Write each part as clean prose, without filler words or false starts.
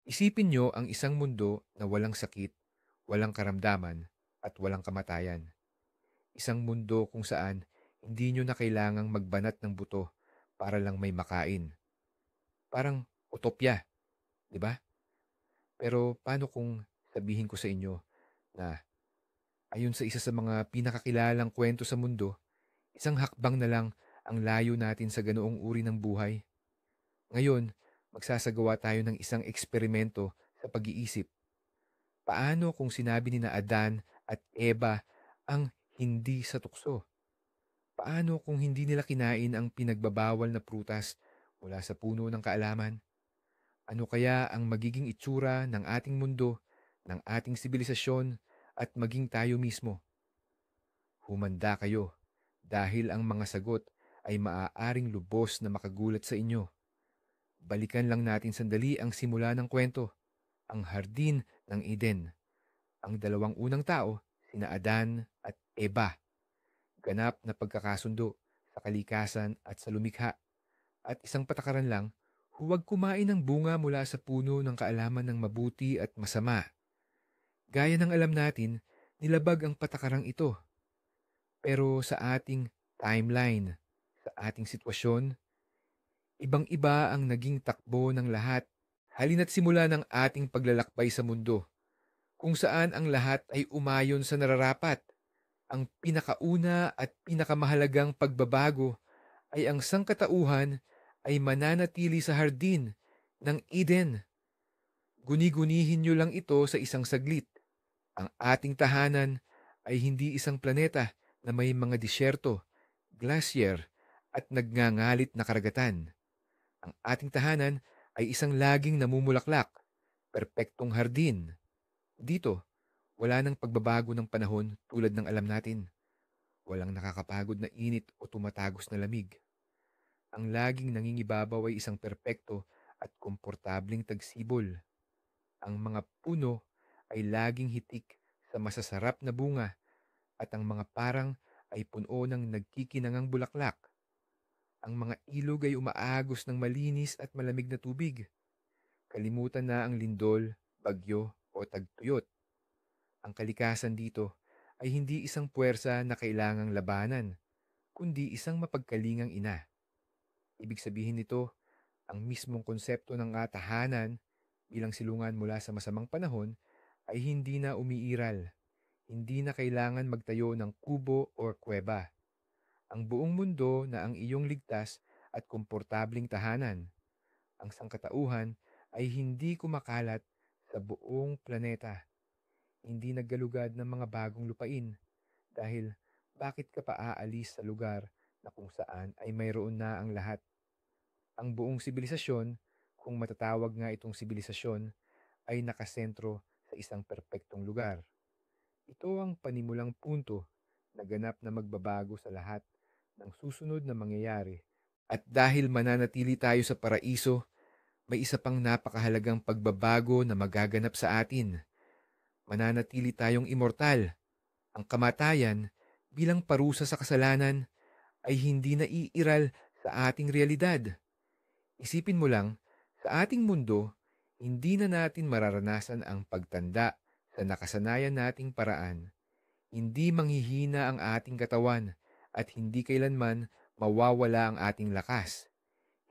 Isipin nyo ang isang mundo na walang sakit, walang karamdaman, at walang kamatayan. Isang mundo kung saan hindi nyo na kailangang magbanat ng buto para lang may makain. Parang utopya, di ba? Pero paano kung sabihin ko sa inyo na ayon sa isa sa mga pinakakilalang kwento sa mundo, isang hakbang na lang ang layo natin sa ganoong uri ng buhay? Ngayon, magsasagawa tayo ng isang eksperimento sa pag-iisip. Paano kung sinabi ni na Adan at Eva ang hindi sa tukso? Paano kung hindi nila kinain ang pinagbabawal na prutas mula sa puno ng kaalaman? Ano kaya ang magiging itsura ng ating mundo, ng ating sibilisasyon, at maging tayo mismo? Humanda kayo dahil ang mga sagot ay maaaring lubos na makagulat sa inyo. Balikan lang natin sandali ang simula ng kwento, ang hardin ng Eden. Ang dalawang unang tao, sina Adan at Eva, ganap na pagkakasundo sa kalikasan at sa lumikha. At isang patakaran lang, huwag kumain ng bunga mula sa puno ng kaalaman ng mabuti at masama. Gaya ng alam natin, nilabag ang patakarang ito. Pero sa ating timeline, sa ating sitwasyon, ibang-iba ang naging takbo ng lahat. Halina't simula ng ating paglalakbay sa mundo, kung saan ang lahat ay umayon sa nararapat. Ang pinakauna at pinakamahalagang pagbabago ay ang sangkatauhan ay mananatili sa hardin ng Eden. Guni-gunihin nyo lang ito sa isang saglit. Ang ating tahanan ay hindi isang planeta na may mga disyerto, glacier, at nagngangalit na karagatan. Ang ating tahanan ay isang laging namumulaklak, perpektong hardin. Dito, wala nang pagbabago ng panahon tulad ng alam natin. Walang nakakapagod na init o tumatagos na lamig. Ang laging nangingibabaw ay isang perpekto at komportabling tagsibol. Ang mga puno ay laging hitik sa masasarap na bunga at ang mga parang ay puno ng nagkikinangang bulaklak. Ang mga ilog ay umaagos ng malinis at malamig na tubig. Kalimutan na ang lindol, bagyo o tagtuyot. Ang kalikasan dito ay hindi isang puwersa na kailangang labanan, kundi isang mapagkalingang ina. Ibig sabihin nito, ang mismong konsepto ng tahanan bilang silungan mula sa masamang panahon ay hindi na umiiral. Hindi na kailangan magtayo ng kubo o kuweba. Ang buong mundo na ang iyong ligtas at komportabling tahanan. Ang sangkatauhan ay hindi kumakalat sa buong planeta. Hindi naggalugad ng mga bagong lupain dahil bakit ka pa aalis sa lugar na kung saan ay mayroon na ang lahat? Ang buong sibilisasyon, kung matatawag nga itong sibilisasyon, ay nakasentro sa isang perpektong lugar. Ito ang panimulang punto na ganap na magbabago sa lahat ng susunod na mangyayari. At dahil mananatili tayo sa paraiso, may isa pang napakahalagang pagbabago na magaganap sa atin. Mananatili tayong immortal. Ang kamatayan bilang parusa sa kasalanan ay hindi na iiral sa ating realidad. Isipin mo lang, sa ating mundo, hindi na natin mararanasan ang pagtanda sa nakasanayan nating paraan. Hindi manghihina ang ating katawan at hindi kailanman mawawala ang ating lakas.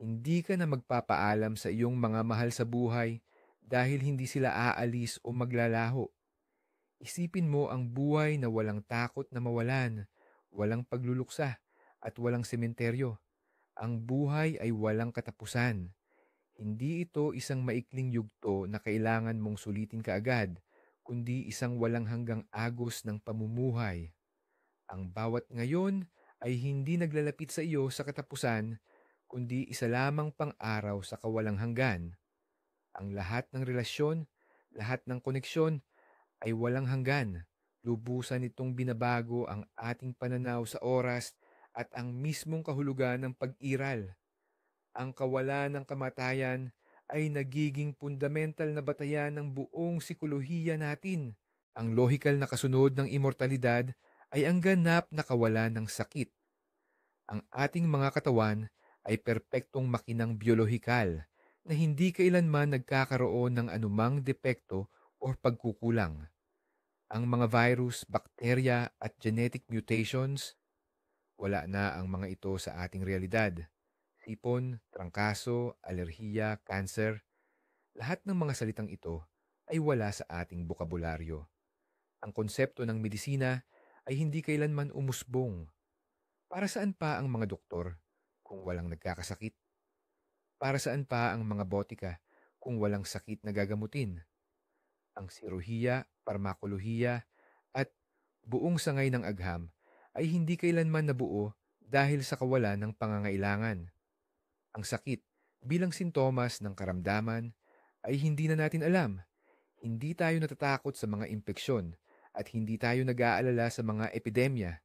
Hindi ka na magpapaalam sa iyong mga mahal sa buhay dahil hindi sila aalis o maglalaho. Isipin mo ang buhay na walang takot na mawalan, walang pagluluksa, at walang sementeryo. Ang buhay ay walang katapusan. Hindi ito isang maikling yugto na kailangan mong sulitin kaagad, kundi isang walang hanggang agos ng pamumuhay. Ang bawat ngayon ay hindi naglalapit sa iyo sa katapusan, kundi isa lamang pang-araw sa kawalang hanggan. Ang lahat ng relasyon, lahat ng koneksyon ay walang hanggan. Lubusan itong binabago ang ating pananaw sa oras at ang mismong kahulugan ng pag-iral. Ang kawalan ng kamatayan ay nagiging fundamental na batayan ng buong sikolohiya natin. Ang lohikal na kasunod ng immortalidad ay ang ganap na kawalan ng sakit. Ang ating mga katawan ay perpektong makinang biolohikal. na hindi kailanman nagkakaroon ng anumang depekto o pagkukulang. Ang mga virus, bakterya at genetic mutations, wala na ang mga ito sa ating realidad. Sipon, trangkaso, alerhiya, cancer, lahat ng mga salitang ito ay wala sa ating bokabularyo. Ang konsepto ng medisina ay hindi kailanman umusbong. Para saan pa ang mga doktor kung walang nagkakasakit? Para saan pa ang mga botika kung walang sakit na gagamutin? Ang siruhiya, parmakolohiya, at buong sangay ng agham ay hindi kailanman nabuo dahil sa kawalan ng pangangailangan. Ang sakit bilang sintomas ng karamdaman ay hindi na natin alam. Hindi tayo natatakot sa mga impeksyon at hindi tayo nag-aalala sa mga epidemya.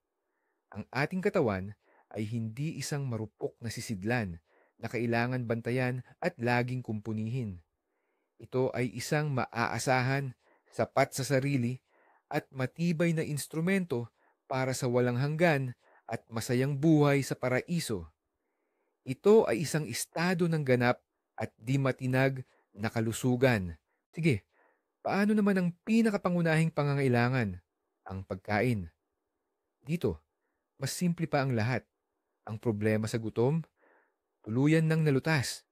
Ang ating katawan ay hindi isang marupok na sisidlan na kailangan bantayan at laging kumpunihin. Ito ay isang maaasahan, sapat sa sarili, at matibay na instrumento para sa walang hanggan at masayang buhay sa paraiso. Ito ay isang estado ng ganap at di matinag na kalusugan. Sige, paano naman ang pinakapangunahing pangangailangan? Ang pagkain. Dito, mas simple pa ang lahat. Ang problema sa gutom, tuluyan ng nalutas.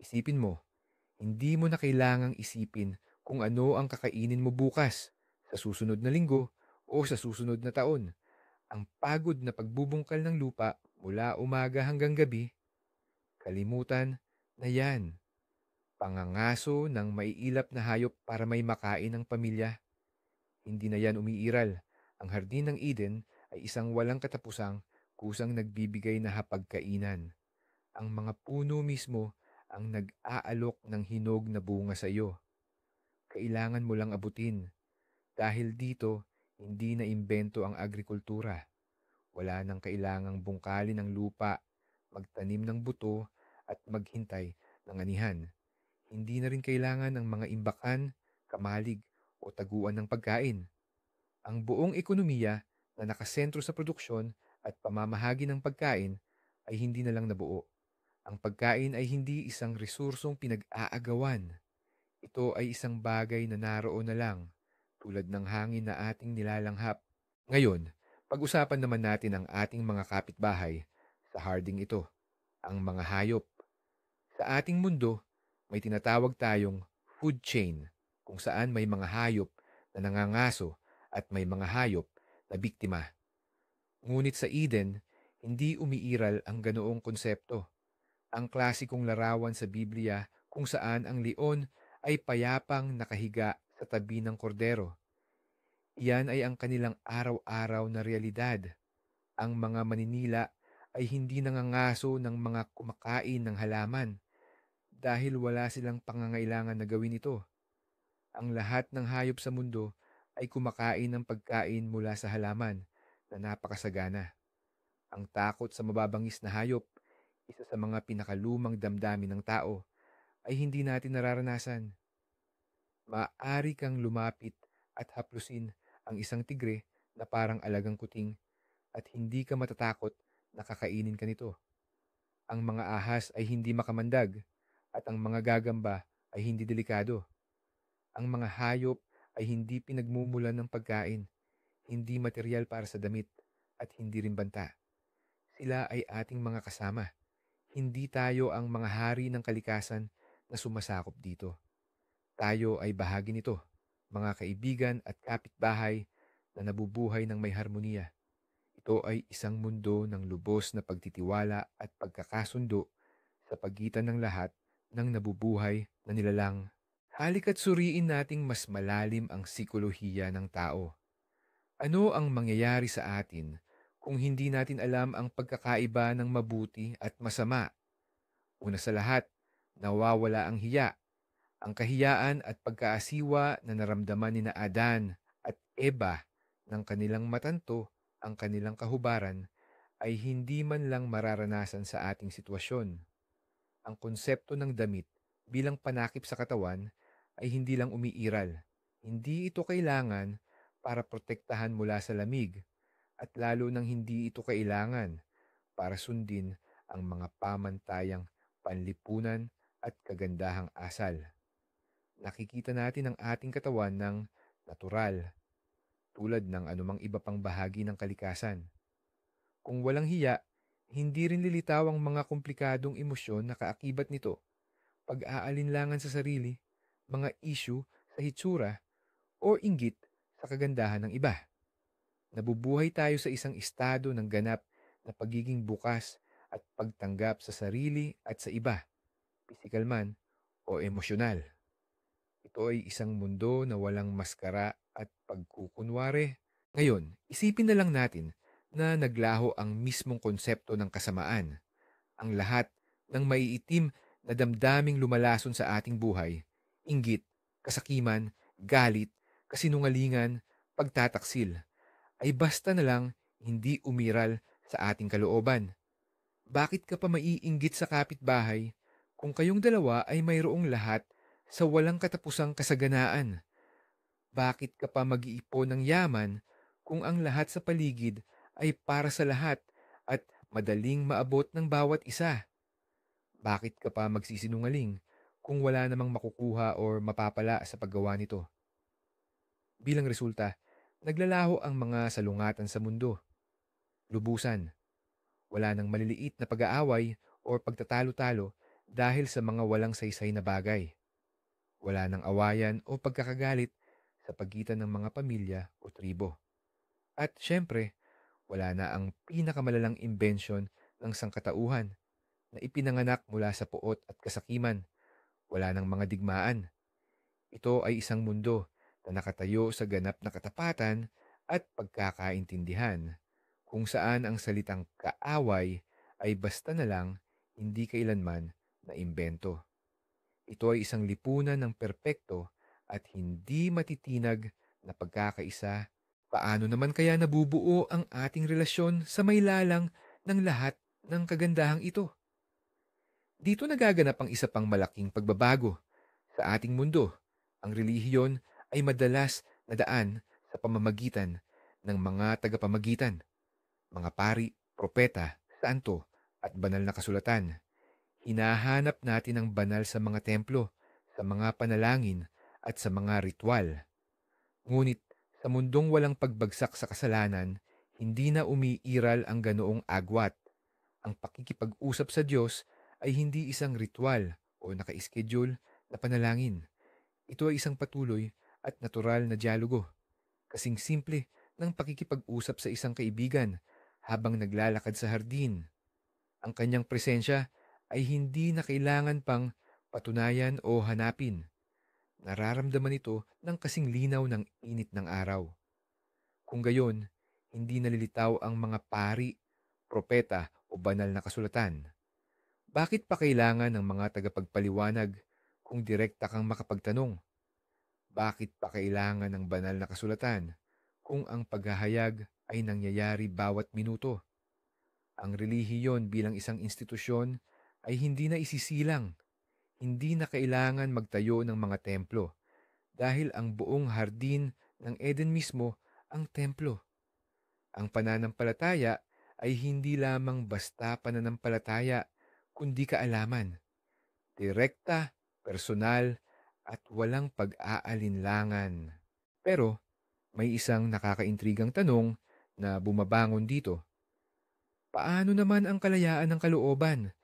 Isipin mo, hindi mo na kailangang isipin kung ano ang kakainin mo bukas, sa susunod na linggo, o sa susunod na taon. Ang pagod na pagbubungkal ng lupa mula umaga hanggang gabi, kalimutan na yan. Pangangaso ng maiilap na hayop para may makain ng pamilya. Hindi na yan umiiral. Ang hardin ng Eden ay isang walang katapusang kusang nagbibigay na hapagkainan. Ang mga puno mismo ang nag-aalok ng hinog na bunga sa iyo. Kailangan mo lang abutin. Dahil dito, hindi na imbento ang agrikultura. Wala nang kailangang bungkalin ng lupa, magtanim ng buto, at maghintay ng anihan. Hindi na rin kailangan ng mga imbakan, kamalig, o taguan ng pagkain. Ang buong ekonomiya na nakasentro sa produksyon at pamamahagi ng pagkain ay hindi na lang nabuo. Ang pagkain ay hindi isang resursong pinag-aagawan. Ito ay isang bagay na naroon na lang, tulad ng hangin na ating nilalanghap. Ngayon, pag-usapan naman natin ang ating mga kapitbahay sa harding ito, ang mga hayop. Sa ating mundo, may tinatawag tayong food chain, kung saan may mga hayop na nangangaso at may mga hayop na biktima. Ngunit sa Eden, hindi umiiral ang ganoong konsepto. Ang klasikong larawan sa Biblia kung saan ang leon ay payapang nakahiga sa tabi ng kordero. Iyan ay ang kanilang araw-araw na realidad. Ang mga maninila ay hindi nangangaso ng mga kumakain ng halaman dahil wala silang pangangailangan na gawin ito. Ang lahat ng hayop sa mundo ay kumakain ng pagkain mula sa halaman na napakasagana. Ang takot sa mababangis na hayop, isa sa mga pinakalumang damdamin ng tao, ay hindi natin nararanasan. Maaari kang lumapit at haplusin ang isang tigre na parang alagang kuting at hindi ka matatakot na kakainin ka nito. Ang mga ahas ay hindi makamandag at ang mga gagamba ay hindi delikado. Ang mga hayop ay hindi pinagmumulan ng pagkain, hindi material para sa damit, at hindi rin banta. Sila ay ating mga kasama. Hindi tayo ang mga hari ng kalikasan na sumasakop dito. Tayo ay bahagi nito, mga kaibigan at kapitbahay na nabubuhay ng may harmonia. Ito ay isang mundo ng lubos na pagtitiwala at pagkakasundo sa pagitan ng lahat ng nabubuhay na nilalang. Halika't suriin nating mas malalim ang psikolohiya ng tao. Ano ang mangyayari sa atin kung hindi natin alam ang pagkakaiba ng mabuti at masama? Una sa lahat, nawawala ang hiya. Ang kahiyaan at pagkaasiwa na naramdaman ni na Adan at Eva ng kanilang matanto ang kanilang kahubaran ay hindi man lang mararanasan sa ating sitwasyon. Ang konsepto ng damit bilang panakip sa katawan ay hindi lang umiiral. Hindi ito kailangan para protektahan mula sa lamig at lalo nang hindi ito kailangan para sundin ang mga pamantayang panlipunan at kagandahang asal. Nakikita natin ang ating katawan ng natural, tulad ng anumang iba pang bahagi ng kalikasan. Kung walang hiya, hindi rin lilitaw ang mga komplikadong emosyon na kaakibat nito, pag-aalinlangan sa sarili, mga issue sa hitsura, o inggit sa kagandahan ng iba. Nabubuhay tayo sa isang estado ng ganap na pagiging bukas at pagtanggap sa sarili at sa iba, pisikal man o emosyonal. Ito ay isang mundo na walang maskara at pagkukunwari. Ngayon, isipin na lang natin na naglaho ang mismong konsepto ng kasamaan. Ang lahat ng maiitim na damdaming lumalason sa ating buhay, inggit, kasakiman, galit, kasinungalingan, pagtataksil, ay basta na lang hindi umiral sa ating kalooban. Bakit ka pa maiinggit sa kapitbahay kung kayong dalawa ay mayroong lahat sa walang katapusang kasaganaan? Bakit ka pa mag-iipon ng yaman kung ang lahat sa paligid ay para sa lahat at madaling maabot ng bawat isa? Bakit ka pa magsisinungaling kung wala namang makukuha o mapapala sa paggawa nito? Bilang resulta, naglalaho ang mga salungatan sa mundo. Lubusan, wala nang maliliit na pag-aaway o pagtatalo-talo dahil sa mga walang saysay na bagay. Wala nang awayan o pagkakagalit sa pagitan ng mga pamilya o tribo. At syempre, wala na ang pinakamalalang imbensyon ng sangkatauhan na ipinanganak mula sa puot at kasakiman. Wala nang mga digmaan. Ito ay isang mundo na nakatayo sa ganap na katapatan at pagkakaintindihan, kung saan ang salitang kaaway ay basta na lang hindi kailanman na imbento. Ito ay isang lipunan ng perpekto at hindi matitinag na pagkakaisa. Paano naman kaya nabubuo ang ating relasyon sa may lalang ng lahat ng kagandahang ito? Dito nagaganap ang isa pang malaking pagbabago. Sa ating mundo, ang relihiyon ay madalas na daan sa pamamagitan ng mga tagapamagitan, mga pari, propeta, santo, at banal na kasulatan. Hinahanap natin ang banal sa mga templo, sa mga panalangin, at sa mga ritual. Ngunit sa mundong walang pagbagsak sa kasalanan, hindi na umiiral ang ganoong agwat. Ang pakikipag-usap sa Diyos ay hindi isang ritual o naka-schedule na panalangin. Ito ay isang patuloy at natural na dialogo, kasing simple ng pakikipag-usap sa isang kaibigan habang naglalakad sa hardin. Ang kanyang presensya ay hindi na kailangan pang patunayan o hanapin. Nararamdaman ito ng kasing linaw ng init ng araw. Kung gayon, hindi nalilitaw ang mga pari, propeta o banal na kasulatan. Bakit pa kailangan ng mga tagapagpaliwanag kung direkta kang makapagtanong? Bakit pa kailangan ng banal na kasulatan kung ang paghahayag ay nangyayari bawat minuto? Ang relihiyon bilang isang institusyon ay hindi na isisilang. Hindi na kailangan magtayo ng mga templo dahil ang buong hardin ng Eden mismo ang templo. Ang pananampalataya ay hindi lamang basta pananampalataya kundi kaalaman. Direkta, personal, at walang pag-aalinlangan. Pero may isang nakakaintrigang tanong na bumabangon dito. Paano naman ang kalayaan ng kalooban?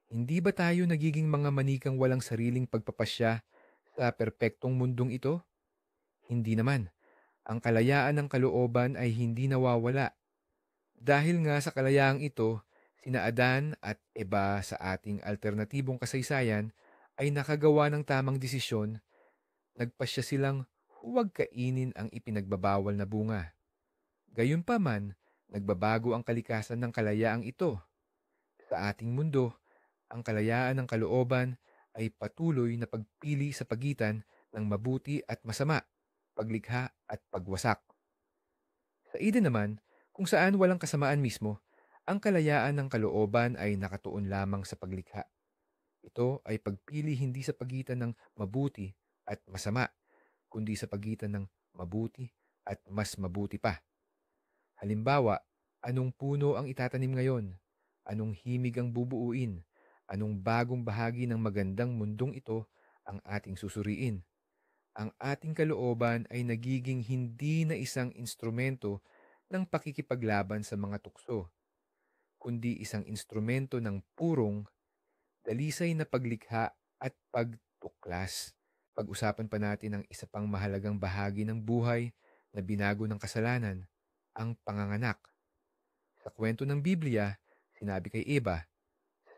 Hindi ba tayo nagiging mga manikang walang sariling pagpapasya sa perpektong mundong ito? Hindi naman. Ang kalayaan ng kalooban ay hindi nawawala. Dahil nga sa kalayaang ito, sina Adan at Eva sa ating alternatibong kasaysayan ay nakagawa ng tamang desisyon. Nagpasya silang huwag kainin ang ipinagbabawal na bunga. Gayunpaman, nagbabago ang kalikasan ng kalayaang ito. Sa ating mundo, ang kalayaan ng kalooban ay patuloy na pagpili sa pagitan ng mabuti at masama, paglikha at pagwasak. Sa Eden naman, kung saan walang kasamaan mismo, ang kalayaan ng kalooban ay nakatuon lamang sa paglikha. Ito ay pagpili hindi sa pagitan ng mabuti at masama, kundi sa pagitan ng mabuti at mas mabuti pa. Halimbawa, anong puno ang itatanim ngayon? Anong himig ang bubuuin? Anong bagong bahagi ng magandang mundong ito ang ating susuriin? Ang ating kalooban ay nagiging hindi na isang instrumento ng pakikipaglaban sa mga tukso, kundi isang instrumento ng purong, dalisay na paglikha at pagtuklas. Pag-usapan pa natin ang isa pang mahalagang bahagi ng buhay na binago ng kasalanan, ang panganganak. Sa kwento ng Biblia, sinabi kay Eva,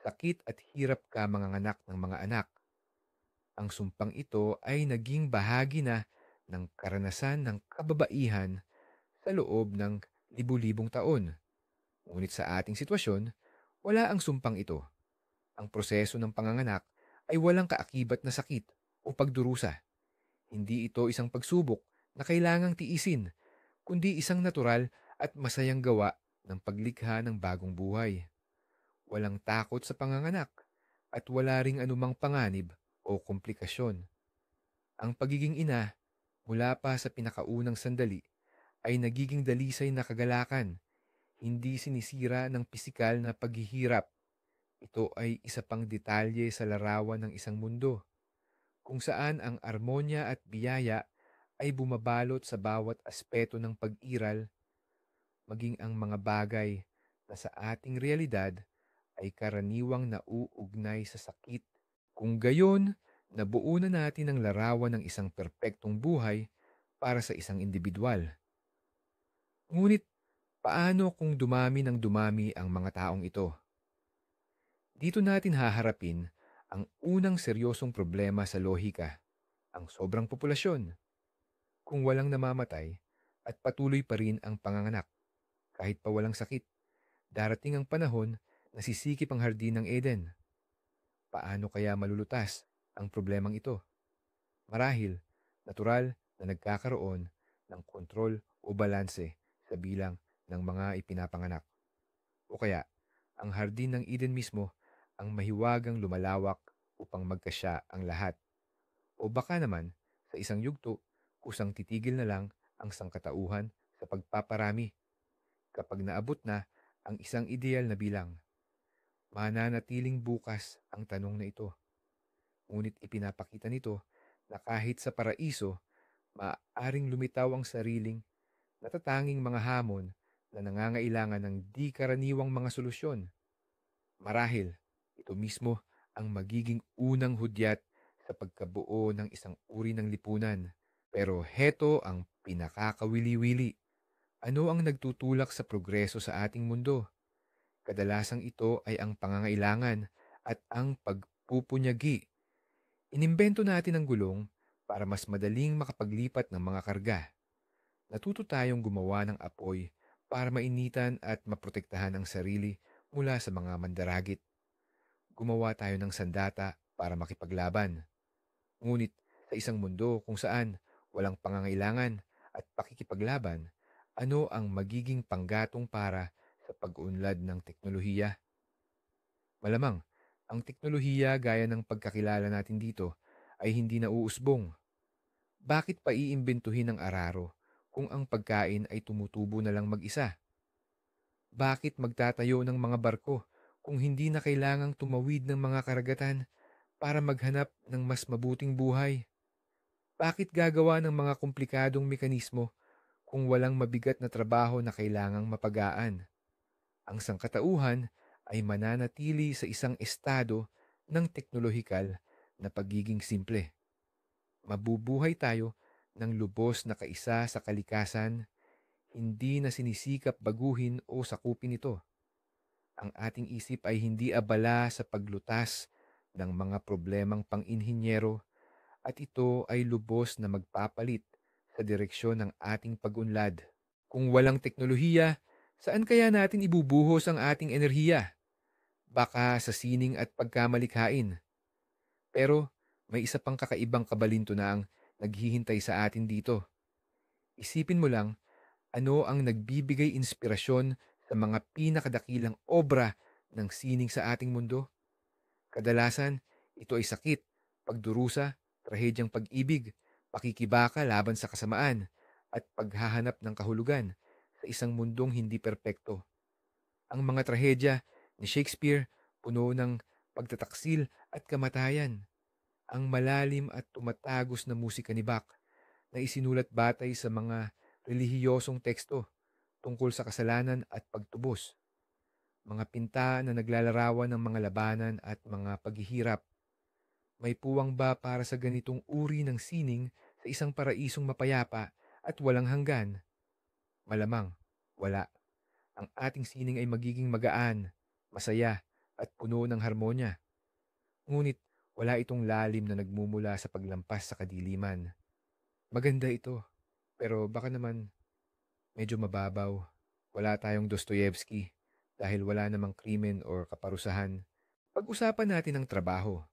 sakit at hirap ka manganganak ng mga anak. Ang sumpang ito ay naging bahagi na ng karanasan ng kababaihan sa loob ng libu-libong taon. Ngunit sa ating sitwasyon, wala ang sumpang ito. Ang proseso ng panganganak ay walang kaakibat na sakit o pagdurusa. Hindi ito isang pagsubok na kailangang tiisin, kundi isang natural at masayang gawa ng paglikha ng bagong buhay. Walang takot sa panganganak at wala ring anumang panganib o komplikasyon. Ang pagiging ina, mula pa sa pinakaunang sandali, ay nagiging dalisay na kagalakan, hindi sinisira ng pisikal na paghihirap. Ito ay isa pang detalye sa larawan ng isang mundo, kung saan ang armonya at biyaya ay bumabalot sa bawat aspeto ng pag-iral, maging ang mga bagay na sa ating realidad ay karaniwang nauugnay sa sakit. Kung gayon, nabuo na natin ang larawan ng isang perpektong buhay para sa isang individual. Ngunit paano kung dumami ng dumami ang mga taong ito? Dito natin haharapin ang unang seryosong problema sa lohika, ang sobrang populasyon. Kung walang namamatay at patuloy pa rin ang panganganak, kahit pa walang sakit, darating ang panahon na sisikip ang hardin ng Eden. Paano kaya malulutas ang problemang ito? Marahil, natural na nagkakaroon ng kontrol o balanse sa bilang ng mga ipinapanganak. O kaya, ang hardin ng Eden mismo ang mahiwagang lumalawak upang magkasya ang lahat. O baka naman, sa isang yugto, kusang titigil na lang ang sangkatauhan sa pagpaparami. Kapag naabot na ang isang ideal na bilang, mananatiling bukas ang tanong na ito. Ngunit ipinapakita nito na kahit sa paraiso, maaaring lumitaw ang sariling natatanging mga hamon na nangangailangan ng di karaniwang mga solusyon. Marahil, ito mismo ang magiging unang hudyat sa pagkabuo ng isang uri ng lipunan. Pero heto ang pinakakawili-wili. Ano ang nagtutulak sa progreso sa ating mundo? Kadalasang ito ay ang pangangailangan at ang pagpupunyagi. Inimbento natin ang gulong para mas madaling makapaglipat ng mga karga. Natuto tayong gumawa ng apoy para mainitan at maprotektahan ang sarili mula sa mga mandaragit. Gumawa tayo ng sandata para makipaglaban. Ngunit sa isang mundo kung saan walang pangangailangan at pakikipaglaban, ano ang magiging panggatong para sa pag-unlad ng teknolohiya? Malamang, ang teknolohiya gaya ng pagkakilala natin dito ay hindi na uusbong. Bakit pa iimbento-hin ng araro kung ang pagkain ay tumutubo na lang mag-isa? Bakit magtatayo ng mga barko kung hindi na kailangang tumawid ng mga karagatan para maghanap ng mas mabuting buhay? Bakit gagawa ng mga komplikadong mekanismo kung walang mabigat na trabaho na kailangang mapagaan? Ang sangkatauhan ay mananatili sa isang estado ng teknolohikal na pagiging simple. Mabubuhay tayo ng lubos na kaisa sa kalikasan, hindi na sinisikap baguhin o sakupin ito. Ang ating isip ay hindi abala sa paglutas ng mga problemang pang-inhinyero at ito ay lubos na magpapalit sa direksyon ng ating pag-unlad. Kung walang teknolohiya, saan kaya natin ibubuhos ang ating enerhiya? Baka sa sining at pagkamalikhain. Pero may isa pang kakaibang kabalintunaang naghihintay sa atin dito. Isipin mo lang, ano ang nagbibigay inspirasyon sa mga pinakadakilang obra ng sining sa ating mundo? Kadalasan, ito ay sakit, pagdurusa, trahedyang pag-ibig, pakikibaka laban sa kasamaan, at paghahanap ng kahulugan sa isang mundong hindi perpekto. Ang mga trahedya ni Shakespeare puno ng pagtataksil at kamatayan. Ang malalim at tumatagos na musika ni Bach na isinulat batay sa mga relihiyosong teksto tungkol sa kasalanan at pagtubos. Mga pinta na naglalarawan ng mga labanan at mga paghihirap. May puwang ba para sa ganitong uri ng sining sa isang paraisong mapayapa at walang hanggan? Malamang, wala. Ang ating sining ay magiging magaan, masaya, at puno ng harmonya. Ngunit wala itong lalim na nagmumula sa paglampas sa kadiliman. Maganda ito, pero baka naman medyo mababaw. Wala tayong Dostoyevsky dahil wala namang krimen or kaparusahan. Pag-usapan natin ang trabaho.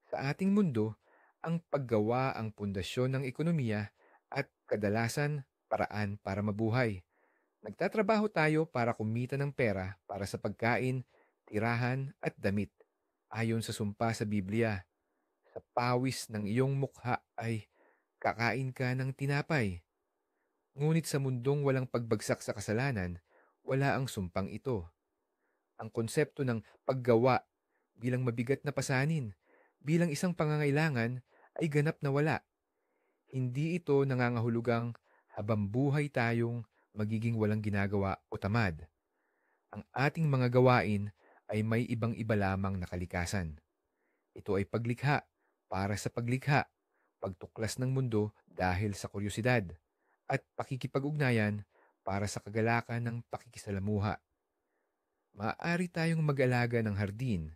Sa ating mundo, ang paggawa ang pundasyon ng ekonomiya at kadalasan paraan para mabuhay. Nagtatrabaho tayo para kumita ng pera para sa pagkain, tirahan at damit. Ayon sa sumpa sa Biblia, sa pawis ng iyong mukha ay kakain ka ng tinapay. Ngunit sa mundong walang pagbagsak sa kasalanan, wala ang sumpang ito. Ang konsepto ng paggawa bilang mabigat na pasanin, bilang isang pangangailangan ay ganap na wala. Hindi ito nangangahulugang habang buhay tayong magiging walang ginagawa o tamad. Ang ating mga gawain ay may ibang-iba lamang na kalikasan. Ito ay paglikha para sa paglikha, pagtuklas ng mundo dahil sa kuryosidad, at pakikipag-ugnayan para sa kagalakan ng pakikisalamuha. Maaari tayong mag-alaga ng hardin,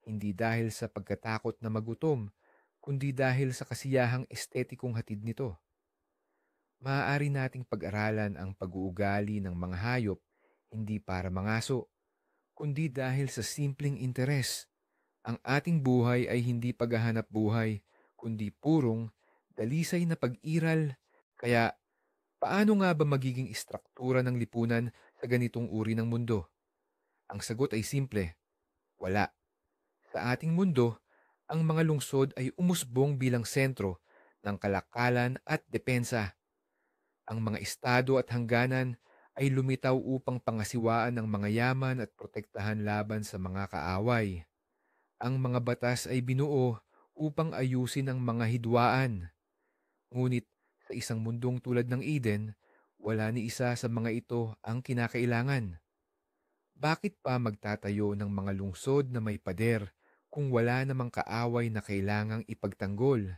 hindi dahil sa pagkatakot na magutom, kundi dahil sa kasiyahang estetikong hatid nito. Maaari nating pag-aralan ang pag-uugali ng mga hayop, hindi para mangaso, kundi dahil sa simpleng interes. Ang ating buhay ay hindi paghahanap buhay, kundi purong, dalisay na pag-iral. Kaya, paano nga ba magiging istruktura ng lipunan sa ganitong uri ng mundo? Ang sagot ay simple, wala. Sa ating mundo, ang mga lungsod ay umusbong bilang sentro ng kalakalan at depensa. Ang mga estado at hangganan ay lumitaw upang pangasiwaan ng mga yaman at protektahan laban sa mga kaaway. Ang mga batas ay binuo upang ayusin ang mga hidwaan. Ngunit sa isang mundong tulad ng Eden, wala ni isa sa mga ito ang kinakailangan. Bakit pa magtatayo ng mga lungsod na may pader kung wala namang kaaway na kailangang ipagtanggol?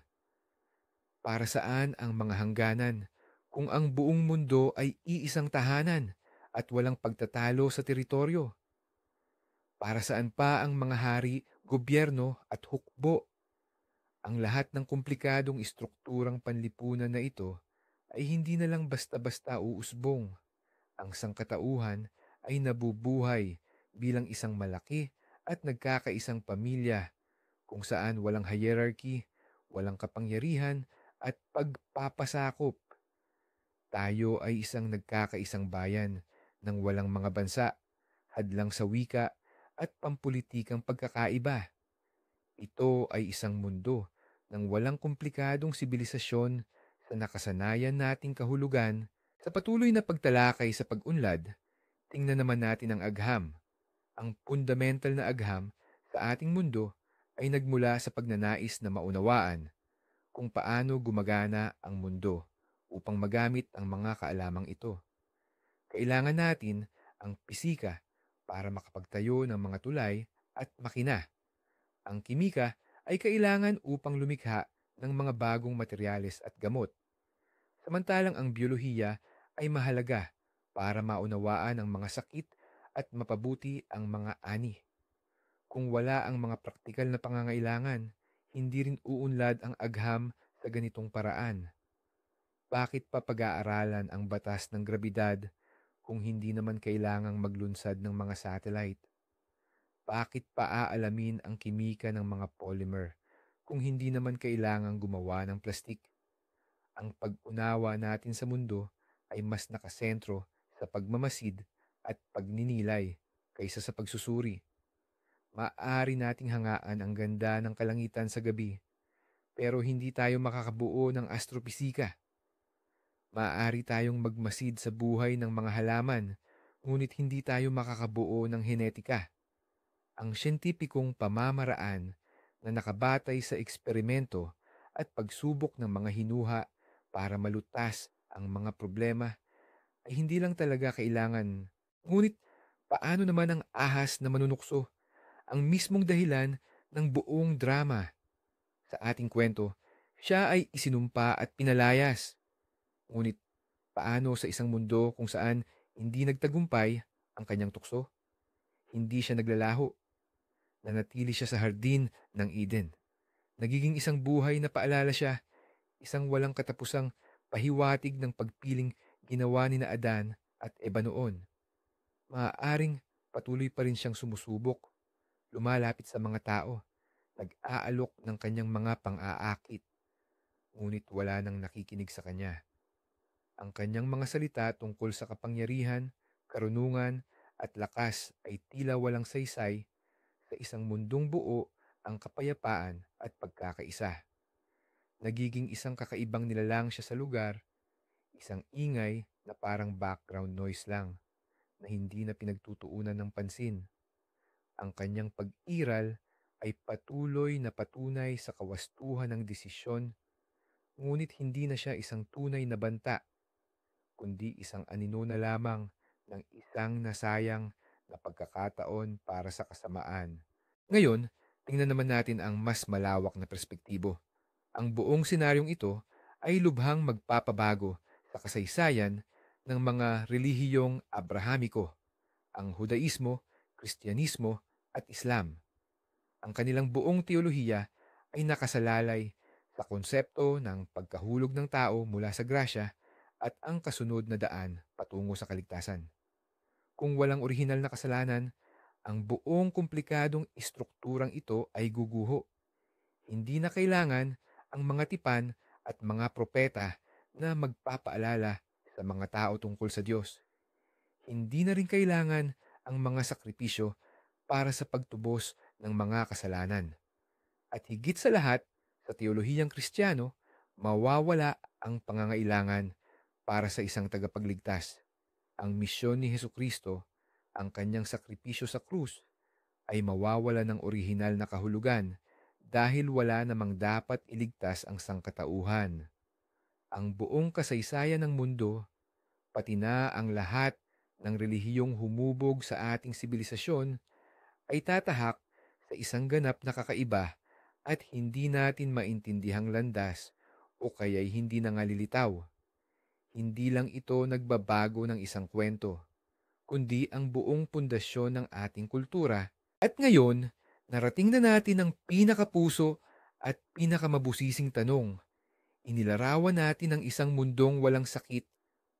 Para saan ang mga hangganan kung ang buong mundo ay iisang tahanan at walang pagtatalo sa teritoryo? Para saan pa ang mga hari, gobyerno at hukbo? Ang lahat ng komplikadong istrukturang panlipunan na ito ay hindi na lang basta-basta uusbong. Ang sangkatauhan ay nabubuhay bilang isang malaki at nagkakaisang pamilya kung saan walang hierarchy, walang kapangyarihan at pagpapasakop. Tayo ay isang nagkakaisang bayan ng walang mga bansa, hadlang sa wika at pampulitikang pagkakaiba. Ito ay isang mundo ng walang komplikadong sibilisasyon sa nakasanayan nating kahulugan. Sa patuloy na pagtalakay sa pag-unlad, tingnan naman natin ang agham. Ang fundamental na agham sa ating mundo ay nagmula sa pagnanais na maunawaan kung paano gumagana ang mundo upang magamit ang mga kaalamang ito. Kailangan natin ang pisika para makapagtayo ng mga tulay at makina. Ang kimika ay kailangan upang lumikha ng mga bagong materyales at gamot. Samantalang ang biyolohiya ay mahalaga para maunawaan ang mga sakit at mapabuti ang mga ani. Kung wala ang mga praktikal na pangangailangan, hindi rin uunlad ang agham sa ganitong paraan. Bakit pa pag-aaralan ang batas ng grabidad kung hindi naman kailangang maglunsad ng mga satellite? Bakit pa aalamin ang kimika ng mga polymer kung hindi naman kailangang gumawa ng plastik? Ang pag-unawa natin sa mundo ay mas nakasentro sa pagmamasid at pagninilay kaysa sa pagsusuri. Maaari nating hangaan ang ganda ng kalangitan sa gabi, pero hindi tayo makakabuo ng astropisika. Maaari tayong magmasid sa buhay ng mga halaman, ngunit hindi tayo makakabuo ng henetika. Ang siyentipikong pamamaraan na nakabatay sa eksperimento at pagsubok ng mga hinuha para malutas ang mga problema ay hindi lang talaga kailangan. Ngunit paano naman ang ahas na manunukso, ang mismong dahilan ng buong drama sa ating kwento? Siya ay isinumpa at pinalayas. Ngunit paano sa isang mundo kung saan hindi nagtagumpay ang kanyang tukso? Hindi siya naglalaho, nanatili siya sa hardin ng Eden. Nagiging isang buhay na paalala siya, isang walang katapusang pahiwatig ng pagpiling ginawa ni na Adan at Eva noon. Maaaring patuloy pa rin siyang sumusubok, lumalapit sa mga tao, nag-aalok ng kanyang mga pang-aakit, ngunit wala nang nakikinig sa kanya. Ang kanyang mga salita tungkol sa kapangyarihan, karunungan at lakas ay tila walang saysay sa isang mundong buo ang kapayapaan at pagkakaisa. Nagiging isang kakaibang nilalang siya sa lugar, isang ingay na parang background noise lang na hindi na pinagtutuunan ng pansin. Ang kanyang pag-iral ay patuloy na patunay sa kawastuhan ng desisyon, ngunit hindi na siya isang tunay na banta, kundi isang anino na lamang ng isang nasayang na pagkakataon para sa kasamaan. Ngayon, tingnan naman natin ang mas malawak na perspektibo. Ang buong senaryong ito ay lubhang magpapabago sa kasaysayan ng mga relihiyong Abrahamiko, ang Hudaismo, Kristyanismo at Islam. Ang kanilang buong teolohiya ay nakasalalay sa konsepto ng pagkahulog ng tao mula sa grasya at ang kasunod na daan patungo sa kaligtasan. Kung walang orihinal na kasalanan, ang buong komplikadong istrukturang ito ay guguho. Hindi na kailangan ang mga tipan at mga propeta na magpapaalala sa mga tao tungkol sa Diyos. Hindi na rin kailangan ang mga sakripisyo para sa pagtubos ng mga kasalanan. At higit sa lahat, sa teolohiyang Kristiyano, mawawala ang pangangailangan para sa isang tagapagligtas. Ang misyon ni Hesukristo, ang kanyang sakripisyo sa krus, ay mawawala ng orihinal na kahulugan dahil wala namang dapat iligtas ang sangkatauhan. Ang buong kasaysayan ng mundo, pati na ang lahat ng relihiyong humubog sa ating sibilisasyon, ay tatahak sa isang ganap na kakaiba at hindi natin maintindihang landas o kaya'y hindi nangalilitaw. Hindi lang ito nagbabago ng isang kwento, kundi ang buong pundasyon ng ating kultura. At ngayon, narating na natin ang pinakapuso at pinakamabusising tanong. Inilarawan natin ang isang mundong walang sakit,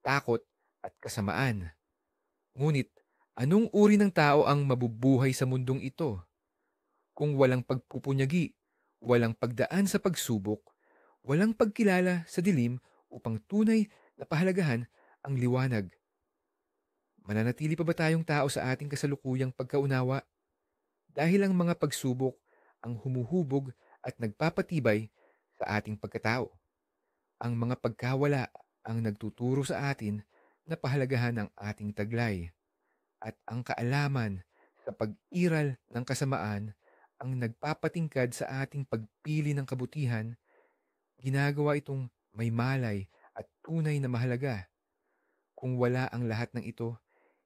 takot at kasamaan. Ngunit, anong uri ng tao ang mabubuhay sa mundong ito? Kung walang pagpupunyagi, walang pagdaan sa pagsubok, walang pagkilala sa dilim upang tunay na pahalagahan ang liwanag. Mananatili pa ba tayong tao sa ating kasalukuyang pagkaunawa? Dahil ang mga pagsubok ang humuhubog at nagpapatibay sa ating pagkatao. Ang mga pagkawala ang nagtuturo sa atin na pahalagahan ang ating taglay. At ang kaalaman sa pag-iral ng kasamaan ang nagpapatingkad sa ating pagpili ng kabutihan, ginagawa itong may malay at tunay na mahalaga. Kung wala ang lahat ng ito,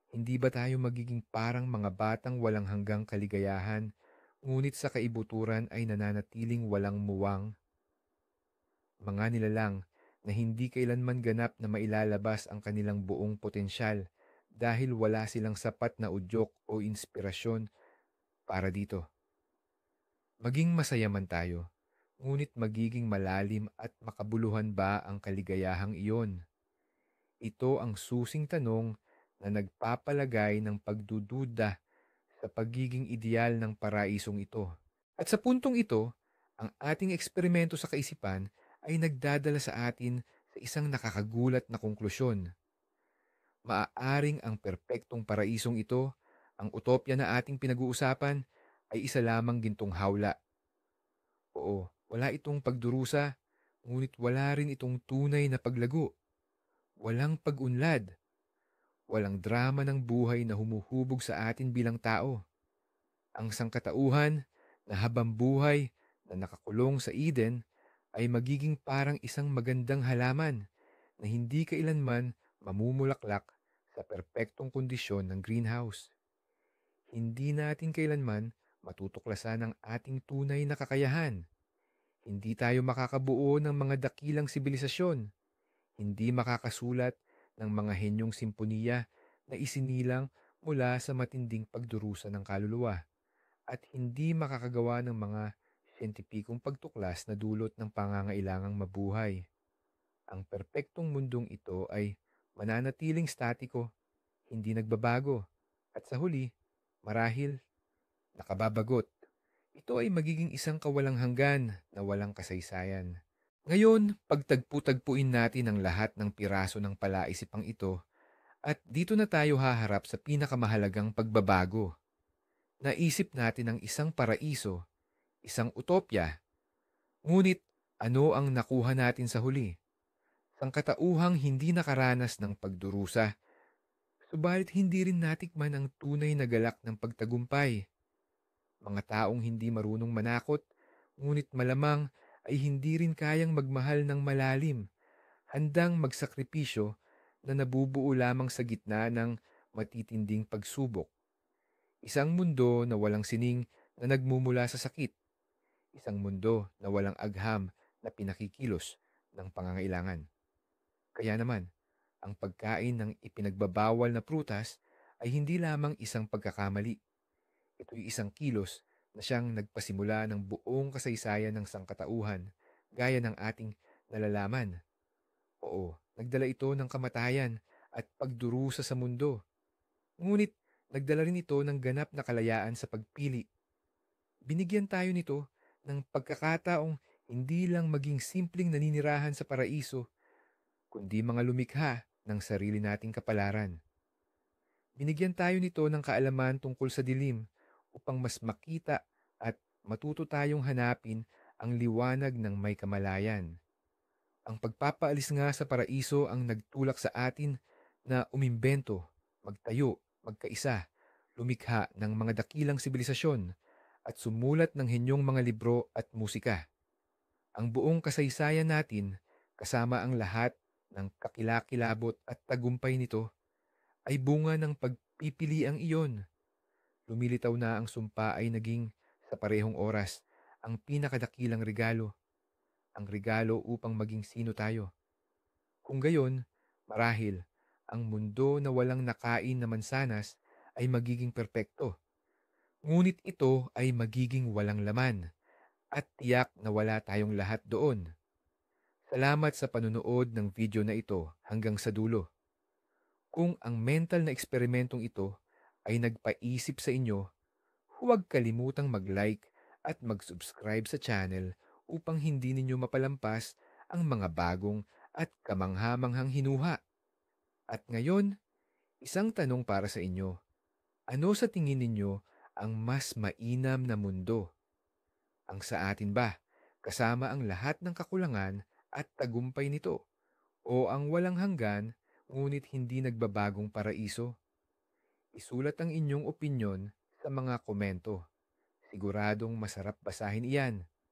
hindi ba tayo magiging parang mga batang walang hanggang kaligayahan, ngunit sa kaibuturan ay nananatiling walang muwang? Mga nilalang na hindi kailanman ganap na mailalabas ang kanilang buong potensyal dahil wala silang sapat na udyok o inspirasyon para dito. Maging masaya man tayo, ngunit magiging malalim at makabuluhan ba ang kaligayahang iyon? Ito ang susing tanong na nagpapalagay ng pagdududa sa pagiging ideal ng paraisong ito. At sa puntong ito, ang ating eksperimento sa kaisipan ay nagdadala sa atin sa isang nakakagulat na konklusyon. Maaaring ang perpektong paraisong ito, ang utopya na ating pinag-uusapan, ay isa lamang gintong hawla. Oo, wala itong pagdurusa, ngunit wala rin itong tunay na paglago. Walang pag-unlad. Walang drama ng buhay na humuhubog sa atin bilang tao. Ang sangkatauhan na habambuhay na nakakulong sa Eden ay magiging parang isang magandang halaman na hindi kailanman mamumulaklak sa perpektong kondisyon ng greenhouse. Hindi natin kailanman matutuklasan ang ating tunay na kakayahan. Hindi tayo makakabuo ng mga dakilang sibilisasyon. Hindi makakasulat ng mga henyong simponiya na isinilang mula sa matinding pagdurusa ng kaluluwa. At hindi makakagawa ng mga siyentipikong pagtuklas na dulot ng pangangailangang mabuhay. Ang perpektong mundong ito ay mananatiling statiko, hindi nagbabago, at sa huli, marahil nakababagot. Ito ay magiging isang kawalang hanggan na walang kasaysayan. Ngayon, pagtagpu-tagpuin natin ang lahat ng piraso ng palaisipang ito at dito na tayo haharap sa pinakamahalagang pagbabago. Naisip natin ang isang paraiso, isang utopya. Ngunit ano ang nakuha natin sa huli? Sangkatauhang hindi nakaranas ng pagdurusa, subalit hindi rin natikman ang tunay na galak ng pagtagumpay. Mga taong hindi marunong manakot, ngunit malamang ay hindi rin kayang magmahal ng malalim, handang magsakripisyo na nabubuo lamang sa gitna ng matitinding pagsubok. Isang mundo na walang sining na nagmumula sa sakit. Isang mundo na walang agham na pinakikilos ng pangangailangan. Kaya naman, ang pagkain ng ipinagbabawal na prutas ay hindi lamang isang pagkakamali. Ito'y isang kilos na siyang nagpasimula ng buong kasaysayan ng sangkatauhan gaya ng ating nalalaman. Oo, nagdala ito ng kamatayan at pagdurusa sa mundo. Ngunit nagdala rin ito ng ganap na kalayaan sa pagpili. Binigyan tayo nito ng pagkakataong hindi lang maging simpleng naninirahan sa paraiso, kundi mga lumikha ng sarili nating kapalaran. Binigyan tayo nito ng kaalaman tungkol sa dilim upang mas makita at matuto tayong hanapin ang liwanag ng may kamalayan. Ang pagpapaalis nga sa paraiso ang nagtulak sa atin na umimbento, magtayo, magkaisa, lumikha ng mga dakilang sibilisasyon at sumulat ng henyong mga libro at musika. Ang buong kasaysayan natin, kasama ang lahat ng kakilakilabot at tagumpay nito, ay bunga ng pagpipiliang iyon. Lumilitaw na ang sumpa ay naging, sa parehong oras, ang pinakadakilang regalo. Ang regalo upang maging sino tayo. Kung gayon, marahil, ang mundo na walang nakain na mansanas ay magiging perpekto. Ngunit ito ay magiging walang laman at tiyak na wala tayong lahat doon. Salamat sa panunood ng video na ito hanggang sa dulo. Kung ang mental na eksperimentong ito ay nagpaisip sa inyo, huwag kalimutang mag-like at mag-subscribe sa channel upang hindi ninyo mapalampas ang mga bagong at kamangha-manghang hinuha. At ngayon, isang tanong para sa inyo. Ano sa tingin ninyo ang mas mainam na mundo? Ang sa atin ba, kasama ang lahat ng kakulangan at tagumpay nito? O ang walang hanggan, ngunit hindi nagbabagong paraiso? Isulat ang inyong opinyon sa mga komento. Siguradong masarap basahin iyan.